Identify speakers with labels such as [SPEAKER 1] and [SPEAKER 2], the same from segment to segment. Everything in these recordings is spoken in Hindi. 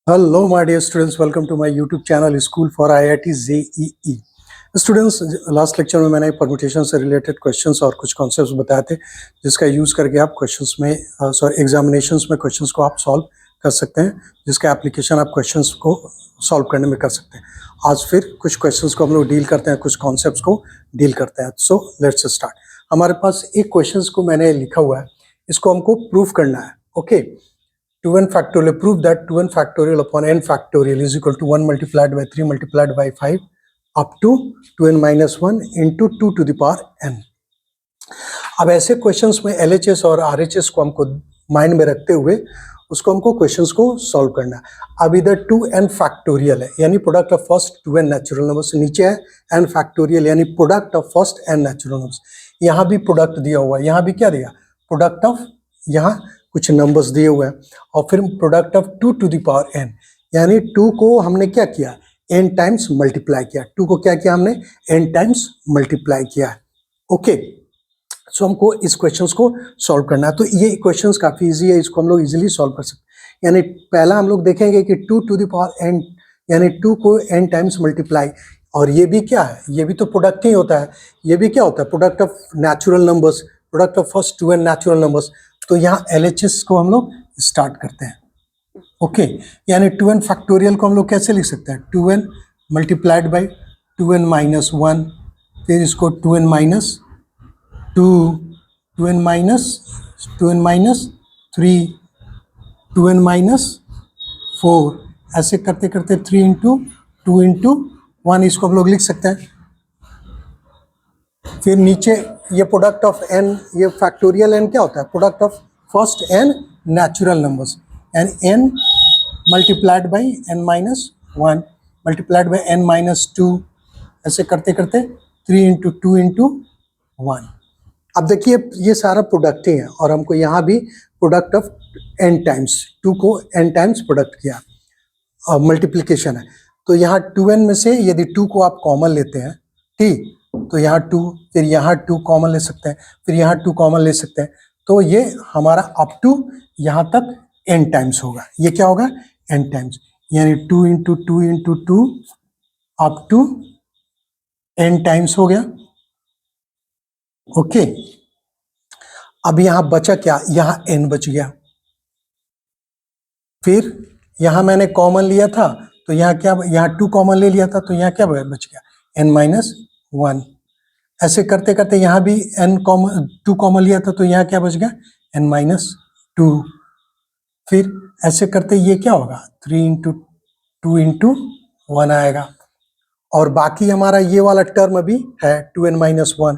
[SPEAKER 1] Hello, my dear students. Welcome to my YouTube channel, School for IIT JEE. Students, last lecture में मैंने परम्यूटेशन से रिलेटेड क्वेश्चंस और कुछ कॉन्सेप्ट्स बताए थे, जिसका यूज़ करके आप क्वेश्चंस में एग्जामिनेशंस में क्वेश्चंस को आप सॉल्व कर सकते हैं, जिसका एप्लीकेशन आप क्वेश्चंस को सॉल्व करने में कर सकते हैं। आज फिर कुछ क्वेश्चंस को हम लोग डील करते हैं, कुछ कॉन्सेप्ट्स को डील करते हैं। So let's start. हमारे पास एक क्वेश्चन को मैंने लिखा हुआ है, इसको हमको प्रूफ करना है। Okay, 2n factorial, prove that 2n factorial upon n factorial is equal to 1 multiplied by 3 multiplied by 5 up to 2n minus 1 into 2 to the power n। अब ऐसे क्वेश्चंस में LHS और RHS को हमको माइंड में रखते हुए उसको हमको क्वेश्चंस को सॉल्व करना है। अब इधर 2n फैक्टोरियल है, यानी product of first 2n natural numbers, नीचे है n फैक्टोरियल यानी product of first n natural numbers. यहाँ भी प्रोडक्ट दिया हुआ है, यहाँ भी क्या दिया, प्रोडक्ट ऑफ, यहाँ कुछ नंबर्स दिए हुए हैं और फिर product of 2 to the power n, यानी 2 को हमने क्या किया, n टाइम्स मल्टीप्लाई किया। 2 को क्या किया हमने, n टाइम्स मल्टीप्लाई किया है। ओके, सो हमको इस क्वेश्चंस को सॉल्व करना है। तो ये क्वेश्चंस काफ़ी इजी है, इसको हम लोग इजीली सॉल्व कर सकते हैं। यानी पहला हम लोग देखेंगे कि 2 टू द पावर n, यानी 2 को n टाइम्स मल्टीप्लाई, और ये भी क्या है, ये भी तो प्रोडक्ट ही होता है। ये भी क्या होता है, product of natural numbers, product of first 2n natural numbers. तो यहाँ LHS को हम लोग स्टार्ट करते हैं। ओके, यानी 2n फैक्टोरियल को हम लोग कैसे लिख सकते हैं, 2n multiplied by 2n minus 1, फिर इसको 2n minus 2, 2n minus 3, 2n minus 4, ऐसे करते करते 3 इंटू 2 इंटू 1 इसको हम लोग लिख सकते हैं। फिर नीचे ये प्रोडक्ट ऑफ n, ये फैक्टोरियल n क्या होता है, product of first n natural numbers, and n multiplied by n minus 1 multiplied by n minus 2, ऐसे करते करते 3 इंटू 2 इंटू 1। अब देखिए ये सारा प्रोडक्ट ही है, और हमको यहाँ भी प्रोडक्ट ऑफ n टाइम्स, 2 को n टाइम्स प्रोडक्ट किया और मल्टीप्लिकेशन है। तो यहाँ 2n में से यदि 2 को आप कॉमन लेते हैं, ठीक, तो यहाँ 2, फिर यहाँ 2 कॉमन ले सकते हैं, फिर यहाँ 2 कॉमन ले सकते हैं। तो ये हमारा अप टू यहाँ तक n टाइम्स होगा। ये क्या होगा, n टाइम्स, यानी 2 into 2 into 2 up to n times हो गया। ओके, अब यहाँ बचा क्या, यहाँ n बच गया। फिर यहाँ मैंने कॉमन लिया था, तो यहाँ क्या, यहाँ 2 कॉमन ले लिया था, तो यहाँ क्या बच गया, n माइनस 1। ऐसे करते करते यहाँ भी टू कॉमन लिया था, तो यहाँ क्या बच गया, n माइनस 2। फिर ऐसे करते ये क्या होगा, 3 इंटू 2 इंटू 1 आएगा। और बाकी हमारा ये वाला टर्म भी है 2n माइनस 1,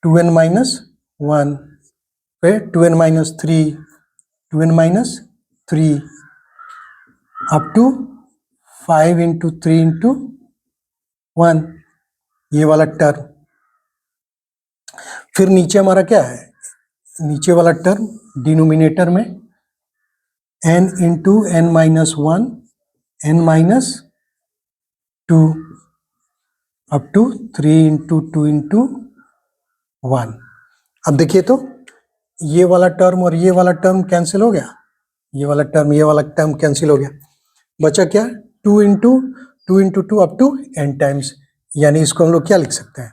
[SPEAKER 1] 2n माइनस 1, फिर 2n minus 3, 2n minus 3 up to 5 into 3 into 1, ये वाला टर्म। फिर नीचे हमारा क्या है, नीचे वाला टर्म डिनोमिनेटर में n into n minus 1, n minus 2 up to 3 into 2 into 1। अब देखिए तो ये वाला टर्म और ये वाला टर्म कैंसिल हो गया, ये वाला टर्म कैंसिल हो गया। बचा क्या, 2 into 2 into 2 up to n times, यानी इसको हम लोग क्या लिख सकते हैं,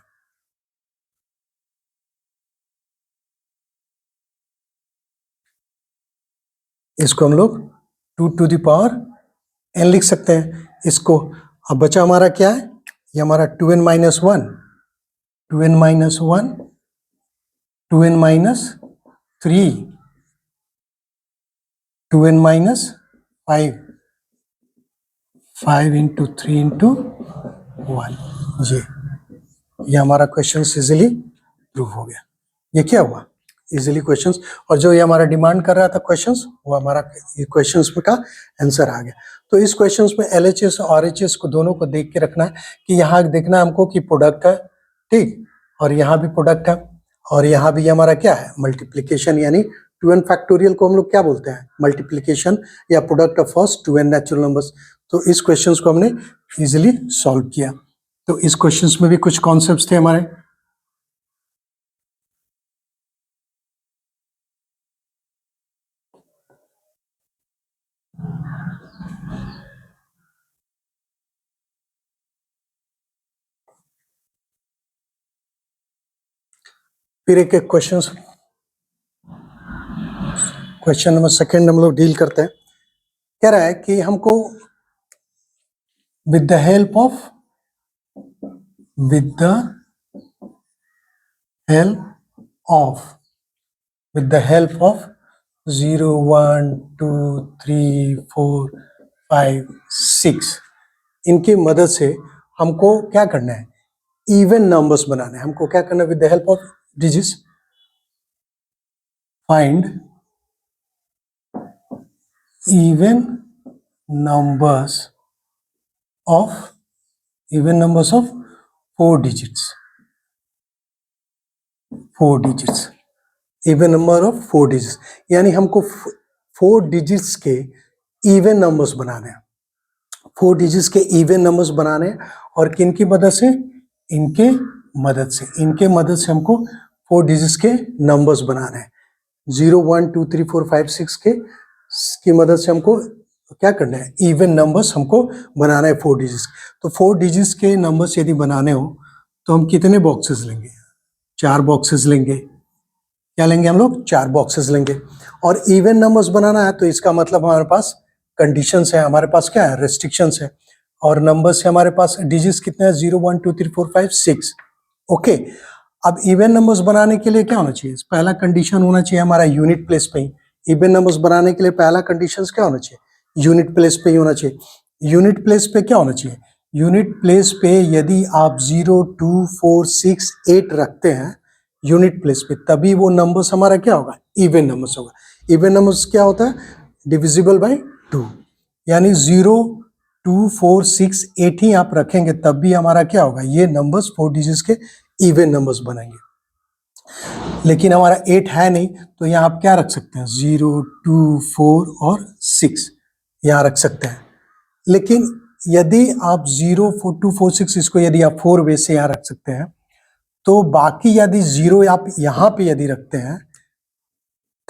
[SPEAKER 1] इसको हम लोग 2 टू द पावर n लिख सकते हैं इसको। अब बचा हमारा क्या है, ये हमारा 2n minus 1, 2n minus 1, 2n minus 3, 2n minus 5, 5 into 3 into 1। ये हमारा क्वेश्चन इजीली प्रूव हो गया। ये क्या हुआ, इजीली क्वेश्चंस, और जो ये हमारा डिमांड कर रहा था क्वेश्चंस, वो हमारा क्वेश्चंस का आंसर आ गया। तो इस क्वेश्चंस में LHS और RHS को दोनों को देख के रखना है कि यहाँ देखना है हमको कि प्रोडक्ट है, ठीक, और यहाँ भी प्रोडक्ट है, और यहाँ भी हमारा क्या है, मल्टीप्लीकेशन, यानी 2n फैक्टोरियल को हम लोग क्या बोलते हैं, मल्टीप्लीकेशन या product of first 2n natural numbers. तो इस क्वेश्चंस को हमने इजीली सॉल्व किया। तो इस क्वेश्चंस में भी कुछ कॉन्सेप्ट्स थे हमारे। फिर एक एक क्वेश्चन नंबर सेकंड हम लोग डील करते हैं। कह रहा है कि हमको विद द हेल्प ऑफ 0 1 2 3 4 5 6 इनकी मदद से हमको क्या करना है, इवन नंबर्स बनाने हैं। हमको क्या करना है, with the help of digits find even numbers of 4 digits, even number of 4 digits, यानी हमको 4 डिजिट्स के इवन नंबर्स बनाने हैं। 4 डिजिट्स के इवन नंबर्स बनाने हैं और किनकी मदद से, इनके मदद से हमको 4 डिजिट्स के नंबर्स बनाने हैं। 0 1 2 3 4 5 6 की मदद से हमको क्या करना है, इवन नंबर्स हमको बनाना है 4 डिजिट्स। तो 4 डिजिट्स के नंबर्स यदि बनाने हो तो हम कितने बॉक्सेस लेंगे, 4 बॉक्सेस लेंगे। क्या लेंगे हम लोग, 4 बॉक्सेस लेंगे। और इवन नंबर्स बनाना है तो इसका मतलब हमारे पास कंडीशंस है, हमारे पास क्या है, रेस्ट्रिक्शंस है। और नंबर्स है हमारे पास, डिजिट्स कितने हैं, 0 1 2 3 4 5 6। ओके, अब इवन नंबर्स बनाने के लिए क्या होना चाहिए, पहला कंडीशन होना चाहिए हमारा यूनिट प्लेस पे ही। इवन नंबर्स बनाने के लिए पहला कंडीशंस क्या होना चाहिए, यूनिट प्लेस पे ही होना चाहिए। यूनिट प्लेस पे क्या होना चाहिए, यूनिट प्लेस पे यदि आप 0 2 4 6 8 रखते हैं यूनिट प्लेस पे, तभी वो नंबर्स हमारा क्या होगा, इवन नंबर्स होगा। इवन नंबर्स क्या होता है, डिविजिबल बाय 2, यानी 0 2 4 6 8 ही आप रखेंगे तब भी हमारा क्या होगा, ये नंबर्स 4 डिजिट्स के इवन नंबर्स बनेंगे। लेकिन हमारा 8 है नहीं तो यहाँ आप क्या रख सकते हैं, 0 2 4 और 6 यहाँ रख सकते हैं। लेकिन यदि आप 0 4 2 4 6 इसको यदि आप 4 वे से यहाँ रख सकते हैं, तो बाकी यदि 0 आप यहाँ पे यदि रखते हैं,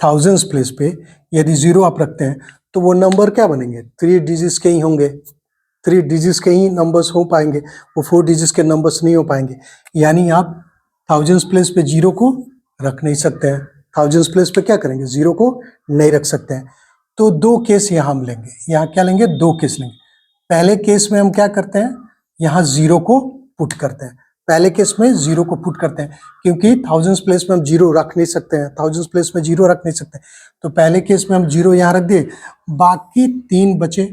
[SPEAKER 1] थाउजेंड्स प्लेस पे यदि 0 आप रखते हैं तो वो नंबर क्या बनेंगे, 3 डिजिट्स के ही होंगे। 3 डिजिट्स के ही नंबर्स हो पाएंगे, वो 4 डिजिट्स के नंबर्स नहीं हो पाएंगे। यानी आप थाउजेंड्स प्लेस पे 0 को रख नहीं सकते हैं, थाउजेंड्स प्लेस पे क्या करेंगे, 0 को नहीं रख सकते हैं। तो 2 केस यहाँ हम लेंगे, यहाँ क्या लेंगे, 2 केस लेंगे। पहले केस में हम क्या करते हैं, यहाँ 0 को पुट करते हैं। पहले केस में 0 को पुट करते हैं क्योंकि थाउजेंड्स प्लेस में हम 0 रख नहीं सकते हैं, थाउजेंड्स प्लेस में 0 रख नहीं सकते। तो पहले केस में हम 0 यहाँ रख दिए, बाकी 3 बचे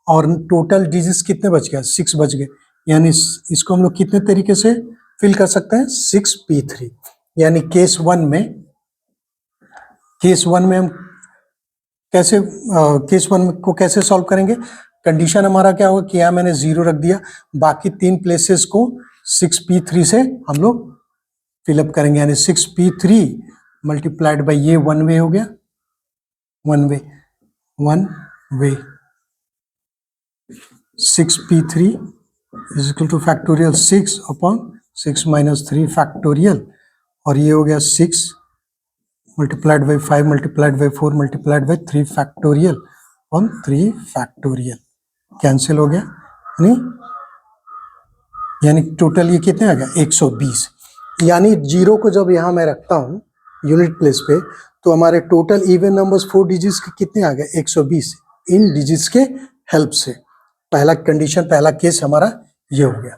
[SPEAKER 1] और टोटल डिजिट्स कितने बच गया, 6 बच गए। यानी इसको हम लोग कितने तरीके से फिल कर सकते हैं, 6p3। यानी केस 1 में हम कैसे केस 1 को कैसे सॉल्व करेंगे, कंडीशन हमारा क्या होगा कि यहाँ मैंने 0 रख दिया, बाकी 3 प्लेसेस को 6p3 से हम लोग फिलअप करेंगे। यानी 6p3 मल्टीप्लाइड बाई ये 1 वे हो गया, 1 वे 6p3 is equal two factorial 6 upon 6 minus 3 factorial, और ये हो गया 6 multiplied by 5 multiplied by 4 multiplied by 3 factorial on 3 factorial, cancel हो गया। यानी टोटल ये कितने आ गया, 120। यानी 0 को जब यहाँ मैं रखता हूँ यूनिट प्लेस पे तो हमारे टोटल इवन नंबर्स 4 डिजिट्स के कितने आ गए, 120 इन डिजिट्स के हेल्प से। पहला कंडीशन, पहला केस हमारा ये हो गया।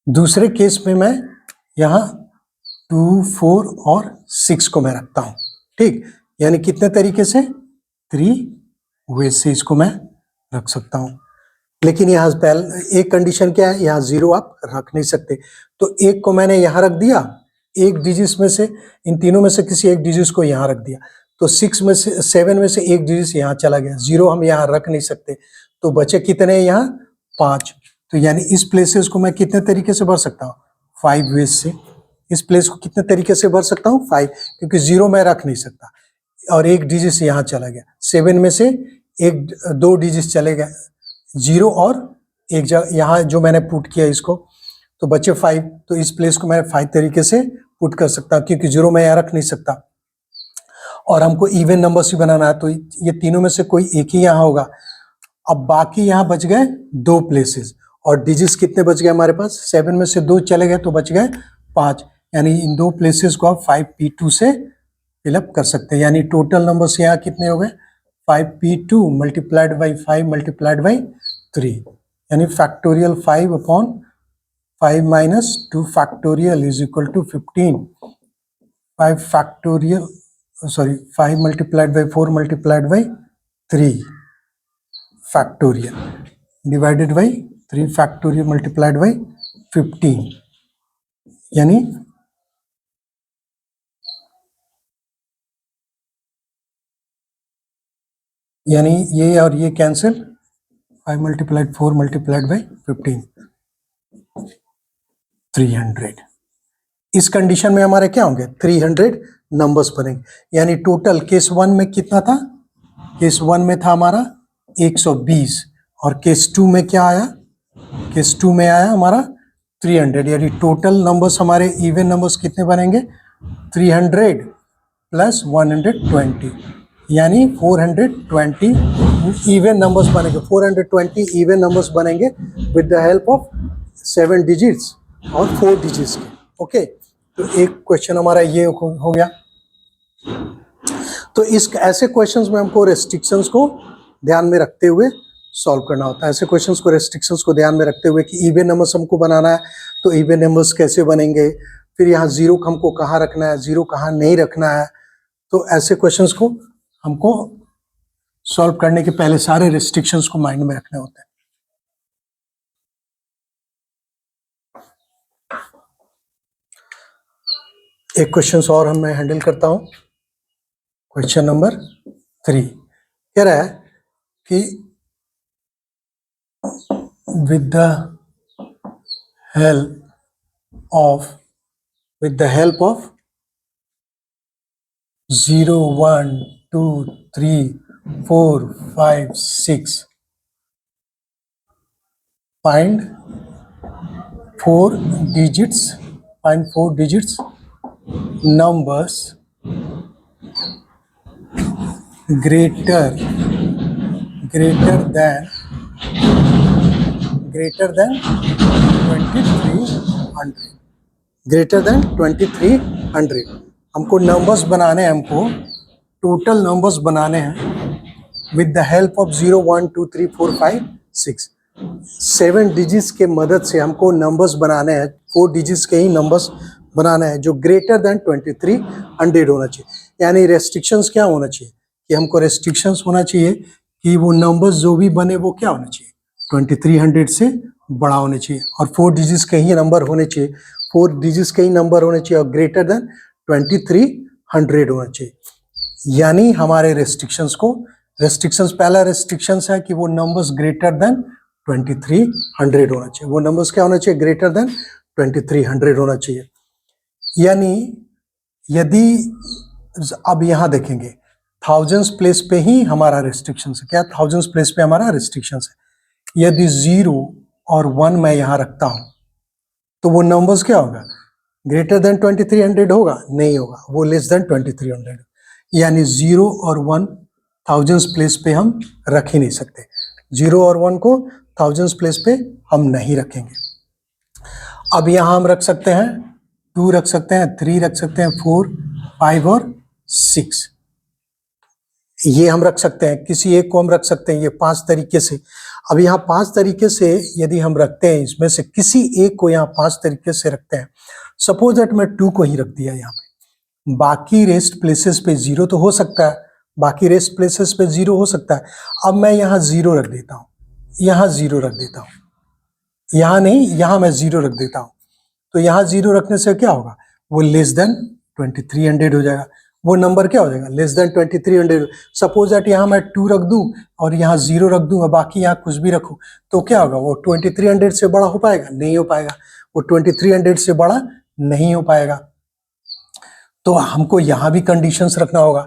[SPEAKER 1] दूसरे केस में मैं यहाँ 2 4 और 6 को मैं रखता हूँ, ठीक। यानी कितने तरीके से, 3 वे से इसको मैं रख सकता हूँ। लेकिन यहाँ पहले एक कंडीशन क्या है, यहाँ 0 आप रख नहीं सकते। तो एक को मैंने यहाँ रख दिया, एक डिजिट्स में से, इन तीनों में से किसी एक डिजिट्स को यहाँ रख दिया, तो 7 में से एक डिजिट यहाँ चला गया, 0 हम यहाँ रख नहीं सकते। तो बचे कितने हैं यहाँ, 5। तो यानी इस प्लेसेस को मैं कितने तरीके से भर सकता हूँ, 5 वेज से। इस प्लेस को कितने तरीके से भर सकता हूँ, 5, क्योंकि 0 मैं रख नहीं सकता और एक डिजिट यहाँ चला गया। 7 में से 2 डिजिट चले गए, 0 और एक जगह यहाँ जो मैंने पुट किया इसको, तो बचे 5। तो इस प्लेस को मैं 5 तरीके से पुट कर सकता हूँ क्योंकि 0 मैं यहाँ रख नहीं सकता। और हमको इवन नंबर्स ही बनाना है, तो ये तीनों में से कोई एक ही यहाँ होगा। अब बाकी यहाँ बच गए 2 प्लेसेस, और डिजिट्स कितने बच गए हमारे पास? 7 में से 2 चले गए तो बच गए 5, यानी इन 2 प्लेसेस को आप 5p2 से फिलअप कर सकते हैं। यानी टोटल नंबर्स यहाँ कितने हो गए? 5p2 multiplied by 5 multiplied by 3, यानी factorial 5 upon 5 minus 2 factorial is equal to 15। 5 factorial, sorry 5 multiplied by 4 multiplied by 3 factorial divided by 3 factorial multiplied by 15, यानी ये और ये कैंसिल, 5 मल्टीप्लाइड 4 मल्टीप्लाइड बाई 15, 300। इस कंडीशन में हमारे क्या होंगे? 300 नंबर्स बनेंगे। यानी टोटल केस 1 में कितना था? केस 1 में था हमारा 120, और केस 2 में क्या आया? केस 2 में आया हमारा 300, यानी टोटल नंबर्स हमारे इवन नंबर्स कितने बनेंगे? 300 प्लस 120, यानी 420 इवन नंबर्स बनेंगे। 420 इवन नंबर्स बनेंगे with the help of 7 digits और 4 डिजिट्स के। ओके, तो एक क्वेश्चन हमारा ये हो गया। तो इस ऐसे क्वेश्चंस में हमको रेस्ट्रिक्शंस को ध्यान में रखते हुए सॉल्व करना होता है। ऐसे क्वेश्चंस को रेस्ट्रिक्शंस को ध्यान में रखते हुए कि इवन नंबर्स हमको बनाना है, तो इवन नंबर्स कैसे बनेंगे, फिर यहाँ जीरो हमको कहाँ रखना है, जीरो कहाँ नहीं रखना है। तो ऐसे क्वेश्चंस को हमको सॉल्व करने के पहले सारे रेस्ट्रिक्शंस को माइंड में रखने होते हैं। एक क्वेश्चन और मैं हैंडल करता हूं। क्वेश्चन नंबर 3 कह रहा है कि with the help of 0 1 2 3 4 5 6 find 4 digits numbers greater than 2300। हमको नंबर्स बनाने हैं, हमको टोटल नंबर्स बनाने हैं with the help of 0 1 2 3 4 5 6। 7 digits के मदद से हमको नंबर्स बनाने हैं, 4 डिजिट्स के ही नंबर्स बनाना है जो ग्रेटर देन 2300 होना चाहिए। यानी रेस्ट्रिक्शंस क्या होना चाहिए कि हमको रेस्ट्रिक्शंस होना चाहिए कि वो नंबर्स जो भी बने वो क्या होना चाहिए? 2300 से बड़ा होने चाहिए, और 4 डिजिट्स के ही नंबर होने चाहिए, 4 डिजिट्स के ही नंबर होने चाहिए, और ग्रेटर देन 2300 होना चाहिए। यानी हमारे रेस्ट्रिक्शंस पहला रेस्ट्रिक्शंस है कि वो नंबर्स ग्रेटर देन 2300 होना चाहिए। वो नंबर्स क्या होना चाहिए? ग्रेटर देन 2300 होना चाहिए। यानी यदि अब यहाँ देखेंगे थाउजेंड्स प्लेस पे ही हमारा रेस्ट्रिक्शंस है। क्या थाउजेंड्स प्लेस पे हमारा रेस्ट्रिक्शंस है? यदि 0 और 1 मैं यहाँ रखता हूं तो वो नंबर्स क्या होगा? ग्रेटर देन 2300 होगा? नहीं होगा, वो लेस देन 2300। यानी 0 और 1 थाउजेंड्स प्लेस पे हम रख ही नहीं सकते। 0 और 1 को थाउजेंड्स प्लेस पे हम नहीं रखेंगे। अब यहाँ हम रख सकते हैं 2 रख सकते हैं, 3 रख सकते हैं, 4 5 और 6 ये हम रख सकते हैं। किसी एक को हम रख सकते हैं, ये 5 तरीके से। अब यहाँ 5 तरीके से यदि हम रखते हैं, इसमें से किसी एक को यहाँ 5 तरीके से रखते हैं, सपोज दैट मैं 2 को ही रख दिया यहाँ पे, बाकी रेस्ट प्लेसेस पे 0 तो हो सकता है, बाकी रेस्ट प्लेसेस पे 0 हो सकता है। अब मैं यहाँ 0 रख देता हूँ, यहाँ 0 रख देता हूँ, यहाँ नहीं, यहाँ मैं 0 रख देता हूँ। तो यहाँ 0 रखने से क्या होगा? वो लेस देन 2300 हो जाएगा। वो नंबर क्या हो जाएगा? Less than 2300। सपोज दैट यहाँ मैं 2 रख दूं और यहाँ 0 रख दूं और बाकी यहाँ कुछ भी रखूं, तो क्या होगा? वो 2300 से बड़ा हो पाएगा? नहीं हो पाएगा, वो 2300 से बड़ा नहीं हो पाएगा। तो हमको यहाँ भी कंडीशंस रखना होगा।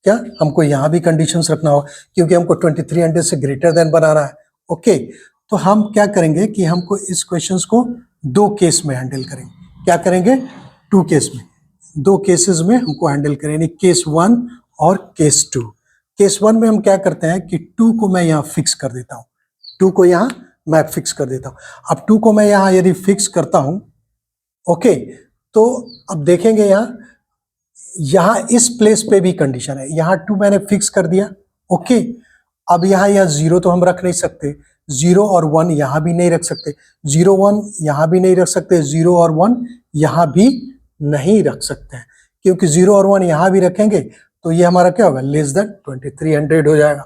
[SPEAKER 1] क्या? हमको यहाँ भी कंडीशंस रखना होगा, क्योंकि हमको 2300 से ग्रेटर देन बनाना है। ओके, तो हम क्या करेंगे कि हमको इस क्वेश्चंस को 2 केस में हैंडल करेंगे। क्या करेंगे? 2 केस में, 2 केसेस में हमको हैंडल करेंगे, केस 1 और केस 2। केस 1 में हम क्या करते हैं कि 2 को मैं यहाँ फिक्स कर देता हूँ, 2 को यहाँ मैं फिक्स कर देता हूँ। अब 2 को मैं यहाँ यदि फिक्स करता हूँ, ओके, तो अब देखेंगे यहाँ इस प्लेस पे भी कंडीशन है, यहाँ 2 मैंने फिक्स कर दिया, ओके। अब यहाँ 0 तो हम रख नहीं सकते, 0 और 1 यहाँ भी नहीं रख सकते, 0 1 यहाँ भी नहीं रख सकते, 0 और 1 यहाँ भी नहीं रख सकते हैं, क्योंकि 0 और 1 यहाँ भी रखेंगे तो ये हमारा क्या होगा, लेस देन 2300 हो जाएगा।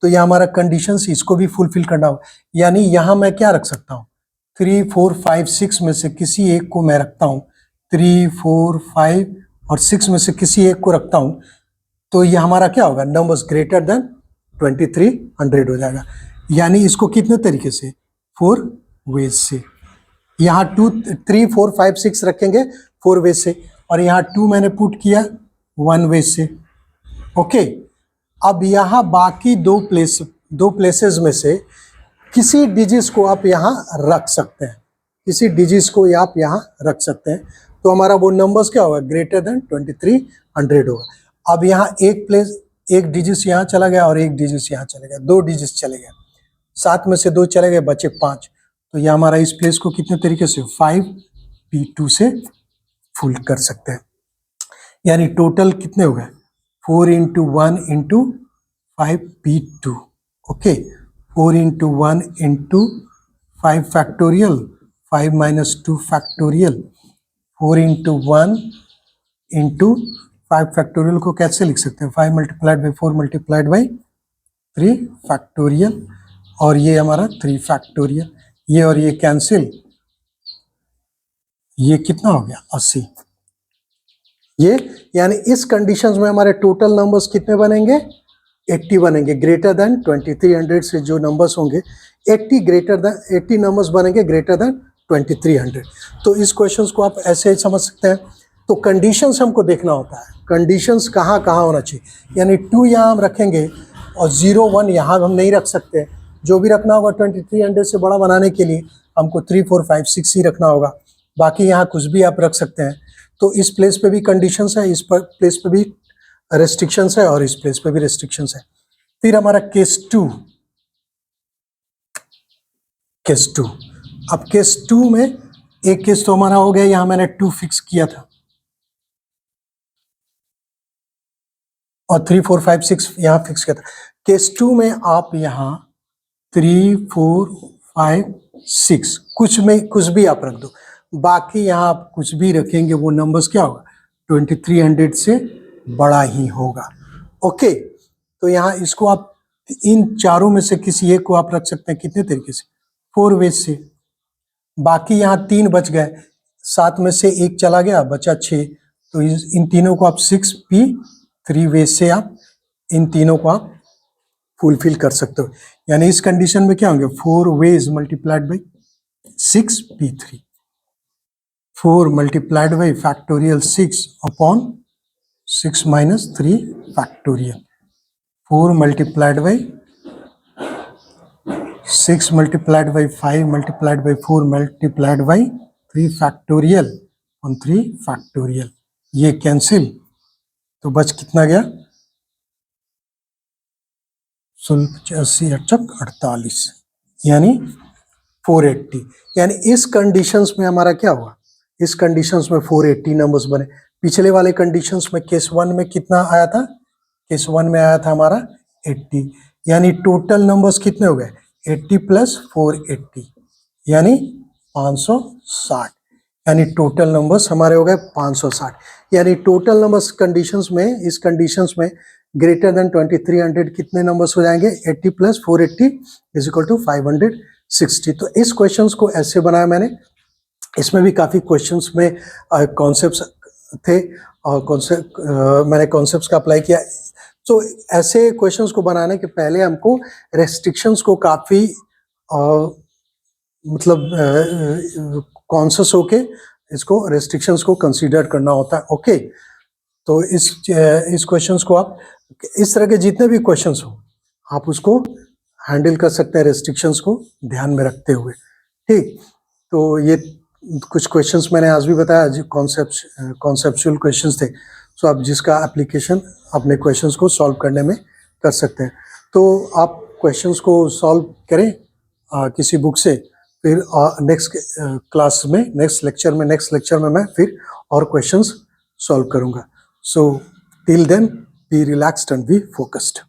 [SPEAKER 1] तो ये हमारा कंडीशन, इसको भी फुलफिल करना होगा। यानी यहाँ मैं क्या रख सकता हूँ, 3 4 5 6 में से किसी एक को मैं रखता हूँ, 3 4 5 और 6 में से किसी एक को रखता हूँ, तो ये हमारा क्या होगा, नंबर्स ग्रेटर देन 2300 हो जाएगा। यानी इसको कितने तरीके से, 4 वेज से। यहाँ 2 3 4 5 6 रखेंगे 4 वेज से, और यहाँ 2 मैंने पुट किया 1 वेज से, ओके। अब यहाँ बाकी दो प्लेसेस में से किसी डिजिट्स को आप यहाँ रख सकते हैं, किसी डिजिट्स को आप यहाँ रख सकते हैं, तो हमारा वो नंबर्स क्या होगा, ग्रेटर देन 2300 होगा। अब यहाँ एक डिजिट यहाँ चला गया और एक डिजिट यहाँ चले गया, 2 डिजिट चले गए, 7 में से 2 चले गए, बचे 5। तो ये हमारा इस प्लेस को कितने तरीके से, 5p2 से फुल कर सकते हैं। यानी टोटल कितने हो गए, 4 × 1 × 5p2, okay. 4 × 1 × 5 factorial, 5 - 2 factorial, 4 × 1 × 5 factorial को कैसे लिख सकते हैं, 5 × 4 × 3 फैक्टोरियल, और ये हमारा 3 फैक्टोरियल, ये और ये कैंसिल, ये कितना हो गया, 80। ये यानी इस कंडीशंस में हमारे टोटल नंबर्स कितने बनेंगे, 80 बनेंगे। ग्रेटर देन 2300 से जो नंबर्स होंगे 80 नंबर्स बनेंगे ग्रेटर देन 2300। तो इस क्वेश्चंस को आप ऐसे ही समझ सकते हैं। तो कंडीशंस हमको देखना होता है, कंडीशंस कहाँ कहाँ होना चाहिए। यानी 2 यहाँ हम रखेंगे और 0 1 यहाँ हम नहीं रख सकते। जो भी रखना होगा 2300 से बड़ा बनाने के लिए हमको 3 4 5 6 ही रखना होगा, बाकी यहाँ कुछ भी आप रख सकते हैं। तो इस प्लेस पे भी कंडीशंस है, इस प्लेस पे भी रेस्ट्रिक्शंस है, और इस प्लेस पे भी रेस्ट्रिक्शंस है। फिर हमारा केस 2, अब केस 2 में एक केस तो हमारा हो गया, यहां मैंने 2 फिक्स किया था और 3 4 5 6 यहां फिक्स किया था। केस 2 में आप यहां 3 4 5 6 कुछ भी आप रख दो, बाकी यहाँ आप कुछ भी रखेंगे वो नंबर्स क्या होगा, 2300 से बड़ा ही होगा, ओके। तो यहाँ इसको आप इन चारों में से किसी एक को आप रख सकते हैं, कितने तरीके से, 4 वेज से। बाकी यहाँ 3 बच गए, 7 में से 1 चला गया, बचा 6। तो इन तीनों को आप 6p3 वेज से आप इन तीनों को आप फुलफिल कर सकते हो। यानी इस कंडीशन में क्या होंगे, 4 ways multiplied by 6p3, 4 multiplied by factorial 6 upon 6 minus 3 factorial, 4 multiplied by 6 multiplied by 5 multiplied by 4 multiplied by 3 factorial on 3 factorial, ये कैंसिल, तो बच कितना गया, 80 8 48, यानी 480। यानी इस कंडीशंस में हमारा क्या हुआ, इस कंडीशंस में 480 नंबर्स बने। पिछले वाले कंडीशंस में केस 1 में कितना आया था, केस 1 में आया था हमारा 80। यानी टोटल नंबर्स कितने हो गए, 80 + 480 यानी 560। यानी टोटल नंबर्स हमारे हो गए 560। यानी टोटल नंबर्स कंडीशंस में, इस कंडीशंस में ग्रेटर देन 2300 कितने नंबर्स हो जाएंगे, 80 + 480 = 560। तो इस क्वेश्चंस को ऐसे बनाया मैंने। इसमें भी काफ़ी क्वेश्चंस में कॉन्सेप्ट्स थे और मैंने कॉन्सेप्ट्स का अप्लाई किया। तो ऐसे क्वेश्चंस को बनाने के पहले हमको रेस्ट्रिक्शंस को काफ़ी मतलब कॉन्शियस होके इसको रेस्ट्रिक्शंस को कंसीडर करना होता है, ओके। तो इस क्वेश्चंस को आप इस तरह के जितने भी क्वेश्चंस हो आप उसको हैंडल कर सकते हैं रेस्ट्रिक्शंस को ध्यान में रखते हुए, ठीक। तो ये कुछ क्वेश्चंस मैंने आज भी बताया, जो कॉन्सेप्चुअल क्वेश्चंस थे। सो आप जिसका एप्लीकेशन अपने क्वेश्चंस को सॉल्व करने में कर सकते हैं। तो आप क्वेश्चंस को सॉल्व करें किसी बुक से, फिर नेक्स्ट क्लास में, नेक्स्ट लेक्चर में मैं फिर और क्वेश्चंस सॉल्व करूंगा। So till then be relaxed and be focused.